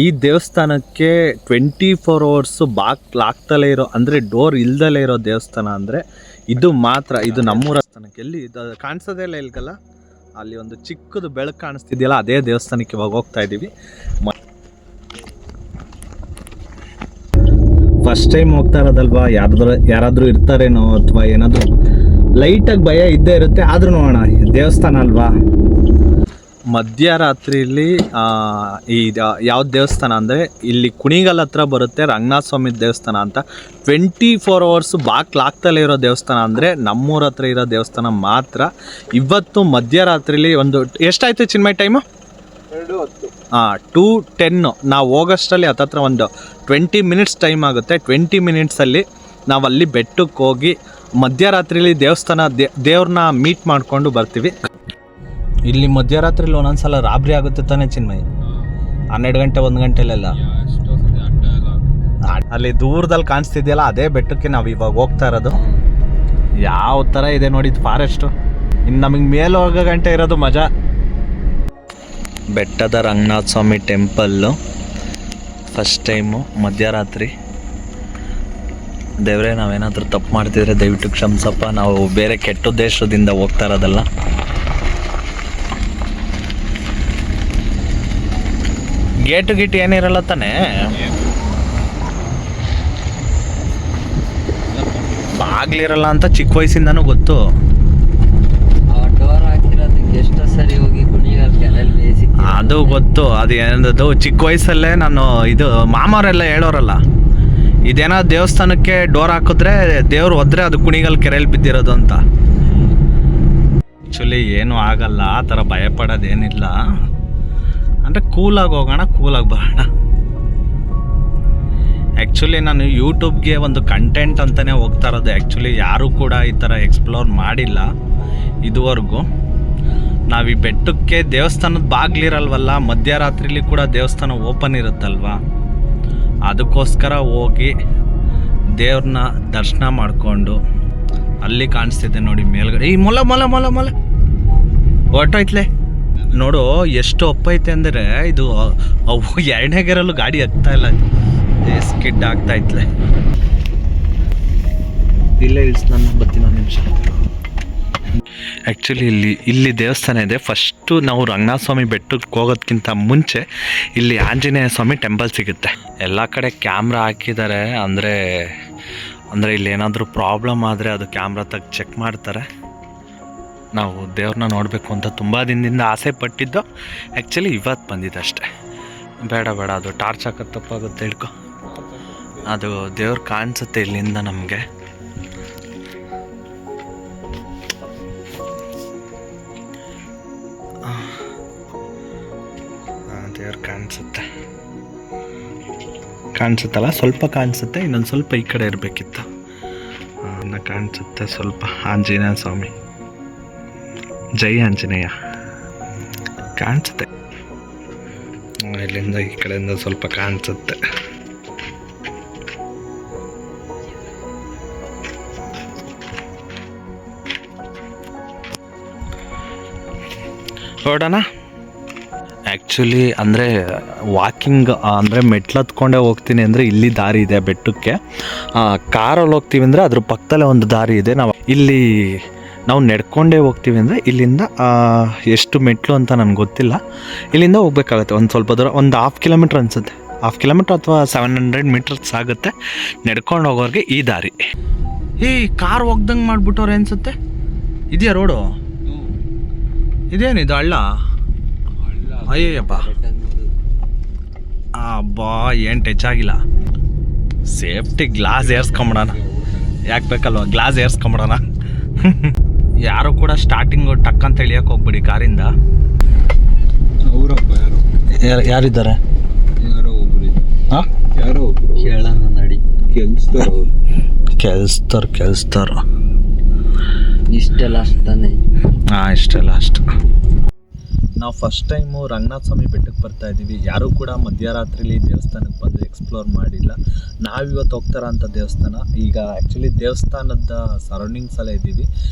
ಈ ದೇವಸ್ಥಾನಕ್ಕೆ 24 hours ಬಾಗ್ಲಾಗ್ತಲೇ ಇರೋ, ಅಂದರೆ ಡೋರ್ ಇಲ್ದಲೇ ಇರೋ ದೇವಸ್ಥಾನ ಅಂದರೆ ಇದು ಮಾತ್ರ. ಇದು ನಮ್ಮೂರ ದೇವಸ್ಥಾನಕ್ಕೆ ಎಲ್ಲಿ ಕಾಣಿಸೋದೇ ಇಲ್ಲ ಇಲ್ಗಲ್ಲ, ಅಲ್ಲಿ ಒಂದು ಚಿಕ್ಕದು ಬೆಳಕು ಕಾಣಿಸ್ತಿದೆಯಲ್ಲ, ಅದೇ ದೇವಸ್ಥಾನಕ್ಕೆ ಇವಾಗ ಹೋಗ್ತಾ ಇದ್ದೀವಿ. ಫಸ್ಟ್ ಟೈಮ್ ಹೋಗ್ತಾ ಇರೋದಲ್ವಾ, ಯಾರಾದರೂ ಇರ್ತಾರೇನೋ ಅಥವಾ ಏನಾದರೂ ಲೈಟಾಗಿ ಭಯ ಇದ್ದೇ ಇರುತ್ತೆ. ಆದ್ರೂ ನೋಡೋಣ, ದೇವಸ್ಥಾನ ಅಲ್ವಾ. ಮಧ್ಯರಾತ್ರಿಯಲ್ಲಿ ಯಾವ ದೇವಸ್ಥಾನ ಅಂದರೆ ಇಲ್ಲಿ ಕುಣಿಗಲ್ ಹತ್ರ ಬರುತ್ತೆ, ರಂಗನಾಥ ಸ್ವಾಮಿ ದೇವಸ್ಥಾನ ಅಂತ. 24 hours ಬಾಗ್ಲಾಗ್ತಲೇ ಇರೋ ದೇವಸ್ಥಾನ ಅಂದರೆ ನಮ್ಮೂರ ಹತ್ರ ಇರೋ ದೇವಸ್ಥಾನ ಮಾತ್ರ. ಇವತ್ತು ಮಧ್ಯರಾತ್ರಿಲಿ ಎಷ್ಟಾಯ್ತು ಚಿನ್ಮಯ್ ಟೈಮು? 2:10. ನಾವು ಹೋಗೋಷ್ಟರಲ್ಲಿ ಹತ್ತತ್ರ ಒಂದು 20 minutes ಟೈಮ್ ಆಗುತ್ತೆ. 20 minutesಲ್ಲಿ ನಾವು ಅಲ್ಲಿ ಬೆಟ್ಟಕ್ಕೆ ಹೋಗಿ ಮಧ್ಯರಾತ್ರಿಲಿ ದೇವ್ರನ್ನ ಮೀಟ್ ಮಾಡಿಕೊಂಡು ಬರ್ತೀವಿ. ಇಲ್ಲಿ ಮಧ್ಯರಾತ್ರಿಲಿ ಒಂದೊಂದ್ಸಲ ರಾಬ್ರಿ ಆಗುತ್ತೆ ತಾನೇ ಚಿನ್ಮಯ್? 12 ಗಂಟೆ 1 ಗಂಟೆಲೆಲ್ಲ ಅಲ್ಲಿ ದೂರದಲ್ಲಿ ಕಾಣಿಸ್ತಿದೆಯಲ್ಲ, ಅದೇ ಬೆಟ್ಟಕ್ಕೆ ನಾವು ಇವಾಗ ಹೋಗ್ತಾ ಇರೋದು. ಯಾವ ಥರ ಇದೆ ನೋಡಿ ಫಾರೆಸ್ಟು. ಇನ್ನು ನಮಗೆ ಮೇಲೆ ಹೋಗೋ ಗಂಟೆ ಇರೋದು ಮಜಾ. ಬೆಟ್ಟದ ರಂಗನಾಥ ಸ್ವಾಮಿ ಟೆಂಪಲ್ಲು ಫಸ್ಟ್ ಟೈಮು ಮಧ್ಯರಾತ್ರಿ. ದೇವರೇ, ನಾವೇನಾದರೂ ತಪ್ಪು ಮಾಡ್ತಿದ್ರೆ ದಯವಿಟ್ಟು ಕ್ಷಮಿಸಪ್ಪ. ನಾವು ಬೇರೆ ಕೆಟ್ಟ ಉದ್ದೇಶದಿಂದ ಹೋಗ್ತಾ ಇರೋದಲ್ಲ. ಗೇಟು ಏನಿರಲ್ಲ ತಾನೇ? ಬಾಗ್ಲಿರಲ್ಲ ಅಂತ ಚಿಕ್ಕ ವಯಸ್ಸಿಂದನೂ ಗೊತ್ತು. ಅದು ಗೊತ್ತು. ಅದು ಏನದು ಚಿಕ್ಕ ವಯಸ್ಸಲ್ಲೇ ನಾನು ಇದು ಮಾಮವರೆಲ್ಲ ಹೇಳೋರಲ್ಲ, ಇದೇನೋ ದೇವಸ್ಥಾನಕ್ಕೆ ಡೋರ್ ಹಾಕಿದ್ರೆ ದೇವ್ರು ಹೋದ್ರೆ ಅದು ಕುಣಿಗಲ್ ಕೆರೆಯಲ್ಲಿ ಬಿದ್ದಿರೋದು ಅಂತ. ಆ್ಯಕ್ಚುಲಿ ಏನೂ ಆಗಲ್ಲ, ಆ ಥರ ಭಯಪಡೋದೇನಿಲ್ಲ. ಅಂದರೆ ಕೂಲಾಗಿ ಹೋಗೋಣ, ಕೂಲಾಗಿ ಬರೋಣ. ಆ್ಯಕ್ಚುಲಿ ನಾನು ಯೂಟ್ಯೂಬ್ಗೆ ಒಂದು ಕಂಟೆಂಟ್ ಅಂತಲೇ ಹೋಗ್ತಾ ಇರೋದು. ಆ್ಯಕ್ಚುಲಿ ಯಾರೂ ಕೂಡ ಈ ಥರ ಎಕ್ಸ್ಪ್ಲೋರ್ ಮಾಡಿಲ್ಲ ಇದುವರೆಗೂ. ನಾವು ಈ ಬೆಟ್ಟಕ್ಕೆ ದೇವಸ್ಥಾನದ ಬಾಗಿಲಿರಲ್ವಲ್ಲ, ಮಧ್ಯರಾತ್ರಿಲಿ ಕೂಡ ದೇವಸ್ಥಾನ ಓಪನ್ ಇರುತ್ತಲ್ವ, ಅದಕ್ಕೋಸ್ಕರ ಹೋಗಿ ದೇವ್ರನ್ನ ದರ್ಶನ ಮಾಡಿಕೊಂಡು ಅಲ್ಲಿ ಕಾಣಿಸ್ತಿದೆ ನೋಡಿ ಮೇಲ್ಗಡೆ. ಈ ಮೊಲ ಮೊಲ ಮೊಲ ಮೊಲ ಹೊರ್ಟೋಯ್ತಲೆ ನೋಡು, ಎಷ್ಟು ಒಪ್ಪೈತೆ ಅಂದರೆ ಇದು ಅವು 2ನೇ ಗೇರಲ್ಲೂ ಗಾಡಿ ಹತ್ತಾ ಇಲ್ಲ, ಸ್ಕಿಡ್ ಆಗ್ತಾ ಇತ್ತಲೆ. ಇಲ್ಲೇ ಇಳಿಸ್, ನಾನು ಬರ್ತೀನಿ ಒಂದು ನಿಮಿಷ. ಆ್ಯಕ್ಚುಲಿ ಇಲ್ಲಿ ದೇವಸ್ಥಾನ ಇದೆ. ಫಸ್ಟು ನಾವು ರಂಗನಾಥ ಸ್ವಾಮಿ ಬೆಟ್ಟಕ್ಕೆ ಹೋಗೋದಕ್ಕಿಂತ ಮುಂಚೆ ಇಲ್ಲಿ ಆಂಜನೇಯ ಸ್ವಾಮಿ ಟೆಂಪಲ್ ಸಿಗುತ್ತೆ. ಎಲ್ಲ ಕಡೆ ಕ್ಯಾಮ್ರಾ ಹಾಕಿದ್ದಾರೆ, ಅಂದರೆ ಇಲ್ಲಿ ಏನಾದರೂ ಪ್ರಾಬ್ಲಮ್ ಆದರೆ ಅದು ಕ್ಯಾಮ್ರಾ ತೆಗೆದು ಚೆಕ್ ಮಾಡ್ತಾರೆ. ನಾವು ದೇವ್ರನ್ನ ನೋಡಬೇಕು ಅಂತ ತುಂಬ ದಿನದಿಂದ ಆಸೆ ಪಟ್ಟಿದ್ದು. ಆ್ಯಕ್ಚುಲಿ ಇವತ್ತು ಬಂದಿದ್ದು ಅಷ್ಟೇ. ಬೇಡ ಅದು ಟಾರ್ಚ್ ಹಾಕೋದು ತಪ್ಪಾಗುತ್ತೆ, ಹಿಡ್ಕೊ. ಅದು ದೇವ್ರು ಕಾಣಿಸುತ್ತೆ ಇಲ್ಲಿಂದ ನಮಗೆ. ದೇವ್ರು ಕಾಣಿಸುತ್ತಲ್ಲ, ಸ್ವಲ್ಪ ಕಾಣಿಸುತ್ತೆ. ಇನ್ನೊಂದು ಸ್ವಲ್ಪ ಈ ಕಡೆ ಇರಬೇಕಿತ್ತು. ಕಾಣಿಸುತ್ತೆ ಸ್ವಲ್ಪ. ಆಂಜನೇಯ ಸ್ವಾಮಿ, ಜೈ ಆಂಜನೇಯ ಕಾಣಿಸುತ್ತೆ. ಇಲ್ಲಿಂದ ಈ ಕಡೆಯಿಂದ ಸ್ವಲ್ಪ ಕಾಣಿಸುತ್ತೆ. ಹೊರಡೋಣ. ಆ್ಯಕ್ಚುಲಿ ಅಂದರೆ ವಾಕಿಂಗ್ ಅಂದರೆ ಮೆಟ್ಲತ್ಕೊಂಡೇ ಹೋಗ್ತೀನಿ ಅಂದರೆ ಇಲ್ಲಿ ದಾರಿ ಇದೆ ಬೆಟ್ಟಕ್ಕೆ. ಕಾರಲ್ಲಿ ಹೋಗ್ತೀವಿ ಅಂದರೆ ಅದ್ರ ಪಕ್ಕದಲ್ಲೇ ಒಂದು ದಾರಿ ಇದೆ. ನಾವು ನಡ್ಕೊಂಡೇ ಹೋಗ್ತೀವಿ ಅಂದರೆ ಇಲ್ಲಿಂದ ಎಷ್ಟು ಮೆಟ್ಲು ಅಂತ ನನಗೆ ಗೊತ್ತಿಲ್ಲ. ಇಲ್ಲಿಂದ ಹೋಗ್ಬೇಕಾಗತ್ತೆ ಒಂದು ಸ್ವಲ್ಪ ದೂರ, ಒಂದು 1/2 kilometer ಅನಿಸುತ್ತೆ. 1/2 kilometer ಅಥವಾ 700 meters ಆಗುತ್ತೆ ನಡ್ಕೊಂಡು ಹೋಗೋರಿಗೆ ಈ ದಾರಿ. ಕಾರ್ ಹೋಗ್ದಂಗೆ ಮಾಡಿಬಿಟ್ಟವ್ರೆ ಅನಿಸುತ್ತೆ. ಇದೆಯಾ ರೋಡು? ಇದೇನಿದು ಹಳ್ಳ? ಅಯ್ಯಯ್ಯಪ್ಪ, ಅಬ್ಬಾ ಏನು ಟಚ್ ಆಗಿಲ್ಲ. ಸೇಫ್ಟಿ ಗ್ಲಾಸ್ ಏರ್ಸ್ಕೊಂಬಿಡೋಣ, ಯಾಕೆ ಬೇಕಲ್ವ ಗ್ಲಾಸ್ ಏರ್ಸ್ಕೊಂಬಿಡೋಣ. ಯಾರು ಕೂಡ ಸ್ಟಾರ್ಟಿಂಗು ಟಕ್ ಅಂತ ಇಳಿಯಕ್ಕೆ ಹೋಗ್ಬಿಡಿ ಕಾರಿಂದ. ಯಾರಿದ್ದಾರೆ? ಯಾರೋ ಒಬ್ರು ಕೇಳೋಣ ನಡಿ. ಕೆಲ್ಸ್ತಾರ ಇಷ್ಟೇ ಲಾಸ್ಟ್ ತಾನೆ? ಇಷ್ಟೇ ಲಾಸ್ಟ್. ನಾವು ಫಸ್ಟ್ ಟೈಮು ರಂಗನಾಥ ಸ್ವಾಮಿ ಬೆಟ್ಟಕ್ಕೆ ಬರ್ತಾ ಇದ್ದೀವಿ. ಯಾರೂ ಕೂಡ ಮಧ್ಯರಾತ್ರಿಲಿ ದೇವಸ್ಥಾನಕ್ಕೆ ಬಂದು ಎಕ್ಸ್ಪ್ಲೋರ್ ಮಾಡಿಲ್ಲ. ನಾವಿವತ್ತು ಹೋಗ್ತಾರ ಅಂಥ ದೇವಸ್ಥಾನ. ಈಗ ಆ್ಯಕ್ಚುಲಿ ದೇವಸ್ಥಾನದ ಸರೌಂಡಿಂಗ್ಸಲ್ಲೇ ಇದ್ದೀವಿ.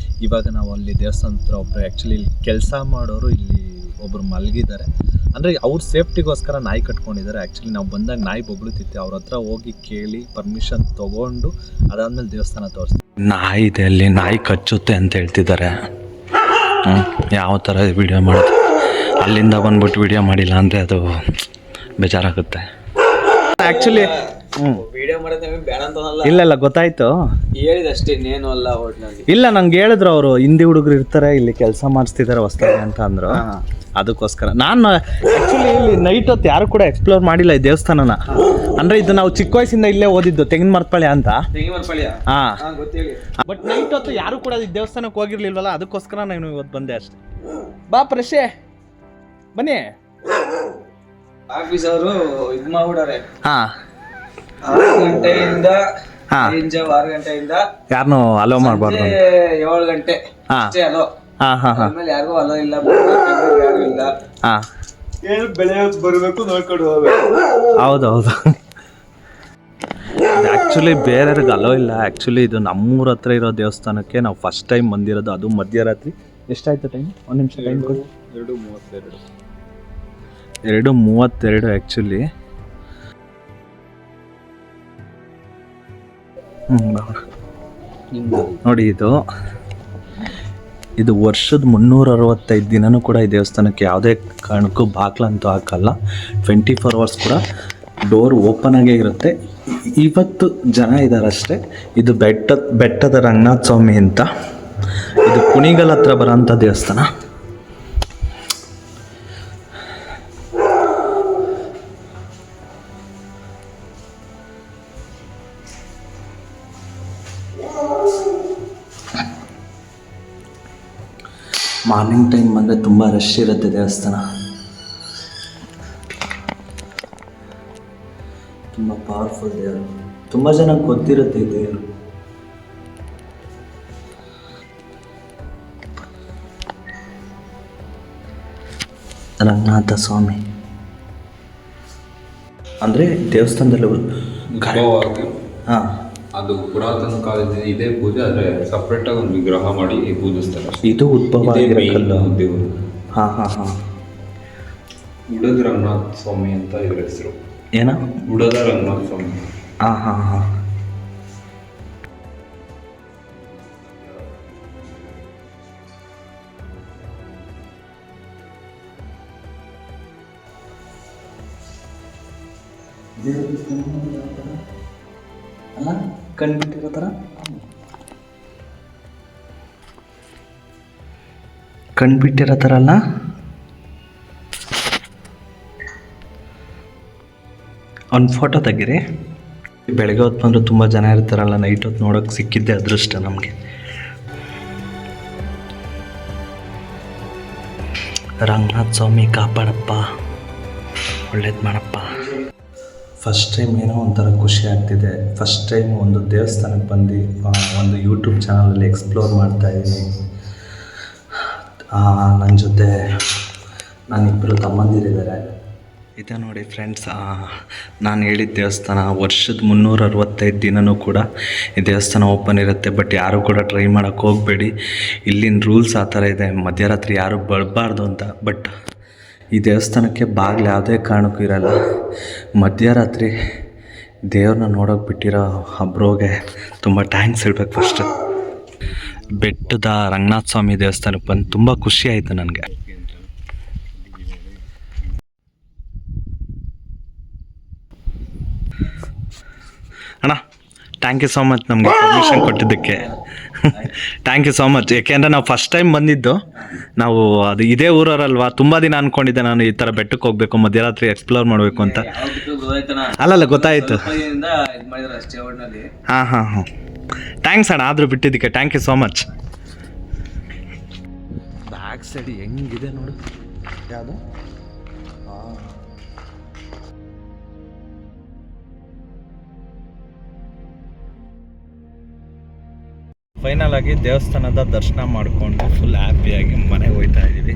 ಇವಾಗ ನಾವು ಅಲ್ಲಿ ದೇವಸ್ಥಾನದ ಹತ್ರ ಒಬ್ಬರು ಆ್ಯಕ್ಚುಲಿ ಇಲ್ಲಿ ಕೆಲಸ ಮಾಡೋರು ಇಲ್ಲಿ ಒಬ್ಬರು ಮಲಗಿದ್ದಾರೆ. ಅಂದರೆ ಅವ್ರ ಸೇಫ್ಟಿಗೋಸ್ಕರ ನಾಯಿ ಕಟ್ಕೊಂಡಿದ್ದಾರೆ. ಆ್ಯಕ್ಚುಲಿ ನಾವು ಬಂದಾಗ ನಾಯಿ ಬೊಗಳುತ್ತಿತ್ತೆ, ಅವ್ರ ಹತ್ರ ಹೋಗಿ ಕೇಳಿ ಪರ್ಮಿಷನ್ ತೊಗೊಂಡು ಅದಾದಮೇಲೆ ದೇವಸ್ಥಾನ ತೋರಿಸ್ತೀವಿ. ನಾಯಿ ಇದೆ ಅಲ್ಲಿ, ನಾಯಿ ಕಚ್ಚುತ್ತೆ ಅಂತ ಹೇಳ್ತಿದ್ದಾರೆ. ಯಾವ ಥರ ವಿಡಿಯೋ ಮಾಡೋದು, ಅಲ್ಲಿಂದ ಬಂದ್ಬಿಟ್ಟು ವಿಡಿಯೋ ಮಾಡಿಲ್ಲ ಅಂದರೆ ಅದು ಬೇಜಾರಾಗುತ್ತೆ. ಆ್ಯಕ್ಚುಲಿ ವಿಡಿಯೋ ಮಾಡೋದು ನಮಗೆ ಬೇಡ ಅಂತನಲ್ಲ, ಇಲ್ಲ ಗೊತ್ತಾಯ್ತು, ಹೇಳಿದಷ್ಟೇ, ಇನ್ನೇನು ಅಲ್ಲ. ಒಟ್ಟಿನಲ್ಲಿ ಇಲ್ಲ, ನಂಗೆ ಹೇಳಿದ್ರು ಅವರು ಹಿಂದಿ ಹುಡುಗರು ಇರ್ತಾರೆ ಇಲ್ಲಿ ಕೆಲಸ ಮಾಡಿಸ್ತಿದ್ದಾರೆ ಹೊಸ್ದಾಗಿ ಅಂತ ಅಂದರು. ಅದಕ್ಕೋಸ್ಕರ ನಾನು ಆ್ಯಕ್ಚುಲಿ ಇಲ್ಲಿ ನೈಟ್ ಹೊತ್ತು ಯಾರು ಕೂಡ ಎಕ್ಸ್ಪ್ಲೋರ್ ಮಾಡಿಲ್ಲ ಈ ದೇವಸ್ಥಾನನ. ಅಂದರೆ ಇದು ನಾವು ಚಿಕ್ಕ ವಯಸ್ಸಿಂದ ಇಲ್ಲೇ ಓದಿದ್ದು, ತೆಂಗಿನ ಮರಪಳ್ಳಿ ಅಂತ. ಹಾಂ, ಬಟ್ ನೈಟ್ ಹೊತ್ತು ಯಾರು ಕೂಡ ಈ ದೇವಸ್ಥಾನಕ್ಕೆ ಹೋಗಿರ್ಲಿಲ್ವಲ್ಲ, ಅದಕ್ಕೋಸ್ಕರ ನಾನು ಇವತ್ತು ಬಂದೆ ಅಷ್ಟೇ. ಬಾ ಪ್ರಶೆ, ಬನ್ನಿ. ಆಫೀಸ್ ಅವರು ಇದು ಮಾಡ್ಬಿಡಾರೆ. ಹಾಂ, 6 ಗಂಟೆಯಿಂದ 6 ಗಂಟೆಯಿಂದ ಯಾರನ್ನೂ ಅಲೋ ಮಾಡಬಾರ್ದು. 7 ಗಂಟೆ ಅಷ್ಟೇ ಅಲೋ. ಆಮೇಲೆ ಯಾರಿಗೂ ಅಲೋ ಇಲ್ಲ, ಯಾರು ಇಲ್ಲ. ಬೆಳೆ ಬರಬೇಕು, ನೋಡ್ಕೊಂಡು ಹೋಗ್ಬೇಕು. ಹೌದೌದು, ಆ್ಯಕ್ಚುಲಿ ಬೇರೆಯವ್ರಿಗೆ ಅಲೋ ಇಲ್ಲ. ಆ್ಯಕ್ಚುಲಿ ಇದು ನಮ್ಮೂರ ಹತ್ರ ಇರೋ ದೇವಸ್ಥಾನಕ್ಕೆ ನಾವು ಫಸ್ಟ್ ಟೈಮ್ ಬಂದಿರೋದು, ಅದು ಮಧ್ಯರಾತ್ರಿ. ಎಷ್ಟಾಯ್ತು ಟೈಮ್? ಒಂದು ನಿಮಿಷ ಟೈಮ್ ಕೊಡಿ. 2:32 ಆ್ಯಕ್ಚುಲಿ. ನೋಡಿ, ಇದು ವರ್ಷದ 365 ದಿನನೂ ಕೂಡ ಈ ದೇವಸ್ಥಾನಕ್ಕೆ ಯಾವುದೇ ಕಾರಣಕ್ಕೂ ಬಾಗ್ಲಂತೂ ಹಾಕಲ್ಲ. 24 hours ಕೂಡ ಡೋರ್ ಓಪನ್ ಆಗೇ ಇರುತ್ತೆ. ಇವತ್ತು ಜನ ಇದ್ದಾರಷ್ಟೇ. ಇದು ಬೆಟ್ಟದ ರಂಗನಾಥ ಸ್ವಾಮಿ ಅಂತ, ಇದು ಕುಣಿಗಲ್ ಹತ್ರ ಬರೋಂಥ ದೇವಸ್ಥಾನ. ಮಾರ್ನಿಂಗ್ ಟೈಮ್ ಬಂದರೆ ತುಂಬ ರಶ್ ಇರುತ್ತೆ ದೇವಸ್ಥಾನ. ತುಂಬ ಪವರ್ಫುಲ್ ದೇವರು, ತುಂಬ ಜನಕ್ಕೆ ಗೊತ್ತಿರುತ್ತೆ ಈ ದೇವರು. ರಂಗನಾಥ ಸ್ವಾಮಿ ಅಂದರೆ ದೇವಸ್ಥಾನದಲ್ಲಿ ಹಾಂ, ಅದು ಪುರಾತನ ಕಾಲದಿಂದ ಇದೇ ಪೂಜೆ, ಆದರೆ ಸಪ್ರೇಟಾಗಿ ಒಂದು ವಿಗ್ರಹ ಮಾಡಿ ಪೂಜಿಸ್ತಾರೆ. ಇದು ಉದ್ಭವ ಆಗಿರಲ್ಲ ದೇವರು. ಹಾಂ. ಉಡದ ರಂಗನಾಥ ಸ್ವಾಮಿ ಅಂತ ಇದ್ರ ಹೆಸರು. ಏನ? ಉಡದ ರಂಗನಾಥ ಸ್ವಾಮಿ. ಹಾಂ. ಅಲ್ಲ, ಕಣ್ಬಿಟ್ಟಿರೋ ಥರ ಅಲ್ಲ. ಒಂದು ಫೋಟೋ ತೆಗೀರಿ. ಬೆಳಗ್ಗೆ ಹೊತ್ತು ಬಂದರೆ ತುಂಬ ಜನ ಇರ್ತಾರಲ್ಲ, ನೈಟ್ ಹೊತ್ತು ನೋಡೋಕೆ ಸಿಕ್ಕಿದ್ದೆ ಅದೃಷ್ಟ ನಮಗೆ. ರಂಗನಾಥ ಸ್ವಾಮಿ ಕಾಪಾಡಪ್ಪ, ಒಳ್ಳೇದು ಮಾಡಪ್ಪ. ಫಸ್ಟ್ ಟೈಮ್ ಏನೋ ಒಂಥರ ಖುಷಿ ಆಗ್ತಿದೆ. ಫಸ್ಟ್ ಟೈಮ್ ಒಂದು ದೇವಸ್ಥಾನಕ್ಕೆ ಬಂದು ಒಂದು ಯೂಟ್ಯೂಬ್ ಚಾನಲಲ್ಲಿ ಎಕ್ಸ್ಪ್ಲೋರ್ ಮಾಡ್ತಾಯಿದ್ದೀನಿ. ನನ್ನ ಜೊತೆ ನಾನಿಬ್ಬರು ತಮ್ಮಂದಿರಿದ್ದಾರೆ. ಇದೆ ನೋಡಿ ಫ್ರೆಂಡ್ಸ್, ನಾನು ಹೇಳಿದ ದೇವಸ್ಥಾನ ವರ್ಷದ 365 ದಿನವೂ ಕೂಡ ಈ ದೇವಸ್ಥಾನ ಓಪನ್ ಇರುತ್ತೆ. ಬಟ್ ಯಾರೂ ಕೂಡ ಟ್ರೈ ಮಾಡೋಕ್ಕೆ ಹೋಗಬೇಡಿ. ಇಲ್ಲಿನ ರೂಲ್ಸ್ ಆ ಥರ ಇದೆ, ಮಧ್ಯರಾತ್ರಿ ಯಾರೂ ಬರಬಾರ್ದು ಅಂತ. ಬಟ್ ಈ ದೇವಸ್ಥಾನಕ್ಕೆ ಬಾಗಿಲು ಯಾವುದೇ ಕಾರಣಕ್ಕೂ ಇರಲ್ಲ. ಮಧ್ಯರಾತ್ರಿ ದೇವ್ರನ್ನ ನೋಡೋಕೆ ಬಿಟ್ಟಿರೋ ಬ್ರೋಗೆ ತುಂಬ ಥ್ಯಾಂಕ್ಸ್ ಹೇಳ್ಬೇಕು. ಫಸ್ಟ್ ಬೆಟ್ಟದ ರಂಗನಾಥ ಸ್ವಾಮಿ ದೇವಸ್ಥಾನಕ್ಕೆ ಬಂದು ತುಂಬ ಖುಷಿ ಆಯಿತು ನನಗೆ. ಅಣ್ಣ, ಥ್ಯಾಂಕ್ ಯು ಸೋ ಮಚ್ ನಮಗೆ ಪರ್ಮಿಷನ್ ಕೊಟ್ಟಿದ್ದಕ್ಕೆ. Thank you so much. ಏಕೆಂದರೆ ನಾವು ಫಸ್ಟ್ ಟೈಮ್ ಬಂದಿದ್ದು, ನಾವು ಅದು ಇದೇ ಊರವರಲ್ವಾ. ತುಂಬ ದಿನ ಅಂದ್ಕೊಂಡಿದ್ದೆ ನಾನು ಈ ಥರ ಬೆಟ್ಟಕ್ಕೆ ಹೋಗಬೇಕು, ಮಧ್ಯರಾತ್ರಿ ಎಕ್ಸ್ಪ್ಲೋರ್ ಮಾಡಬೇಕು ಅಂತ. ಅಲ್ಲಲ್ಲ, ಗೊತ್ತಾಯಿತು. ಹಾಂ. ಥ್ಯಾಂಕ್ಸ್ ಅಣ್ಣ, ಆದರೂ ಬಿಟ್ಟಿದ್ದಕ್ಕೆ thank you so much. Back side ಹೆಂಗಿದೆ ನೋಡು. ಯಾವುದು? ಫೈನಲ್ ಆಗಿ ದೇವಸ್ಥಾನದ ದರ್ಶನ ಮಾಡಿಕೊಂಡು ಫುಲ್ ಹ್ಯಾಪಿಯಾಗಿ ಮನೆಗೆ ಹೋಗ್ತಾ ಇದ್ದೀವಿ.